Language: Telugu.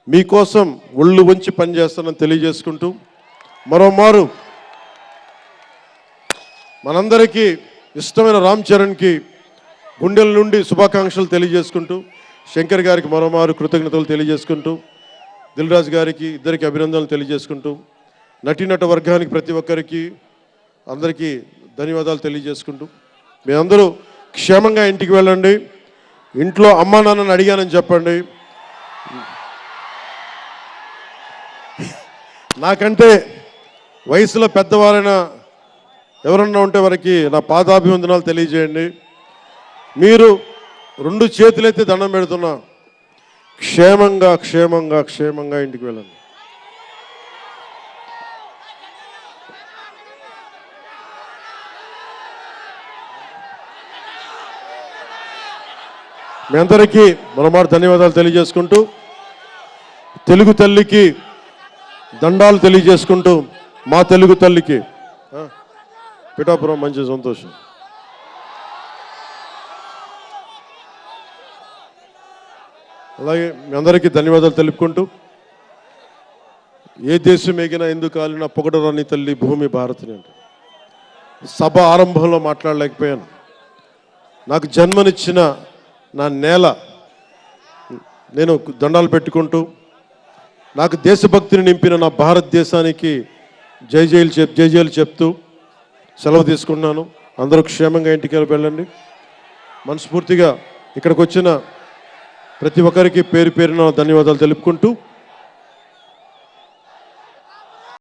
మీకోసం ఒళ్ళు వంచి పనిచేస్తానని తెలియజేసుకుంటూ మరోమారు మనందరికీ ఇష్టమైన రామ్ చరణ్కి గుండెల నుండి శుభాకాంక్షలు తెలియజేసుకుంటూ శంకర్ గారికి మరోమారు కృతజ్ఞతలు తెలియజేసుకుంటూ దిల్ రాజు గారికి ఇద్దరికి అభినందనలు తెలియజేసుకుంటూ నటీనట వర్గానికి ప్రతి ఒక్కరికి అందరికీ ధన్యవాదాలు తెలియజేసుకుంటూ మీ అందరూ క్షేమంగా ఇంటికి వెళ్ళండి. ఇంట్లో అమ్మా నాన్నని అడిగానని చెప్పండి. నాకంటే వయసులో పెద్దవారైన ఎవరన్నా ఉంటే వారికి నా పాదాభివందనాలు తెలియజేయండి. మీరు 2 చేతులైతే దండం పెడుతున్నా, క్షేమంగా క్షేమంగా క్షేమంగా ఇంటికి వెళ్ళండి. మీ అందరికీ మరోమారు ధన్యవాదాలు తెలియజేసుకుంటూ తెలుగు తల్లికి దండాలు తెలియజేసుకుంటూ మా తెలుగు తల్లికి పిఠాపురం మంచి సంతోషం. అలాగే మీ అందరికీ ధన్యవాదాలు తెలుపుకుంటూ ఏ దేశం ఎగినా ఎందుకు కాలినా పొగడరాని తల్లి భూమి భారతిని అంటే సభ ఆరంభంలో మాట్లాడలేకపోయాను. నాకు జన్మనిచ్చిన నా నేల నేను దండాలు పెట్టుకుంటూ నాకు దేశభక్తిని నింపిన నా భారతదేశానికి జై జైలు చెప్తూ సెలవు తీసుకున్నాను. అందరూ క్షేమంగా ఇంటికి వెళ్ళండి. మనస్ఫూర్తిగా ఇక్కడికి వచ్చిన ప్రతి ఒక్కరికి పేరు పేరున ధన్యవాదాలు తెలుపుకుంటూ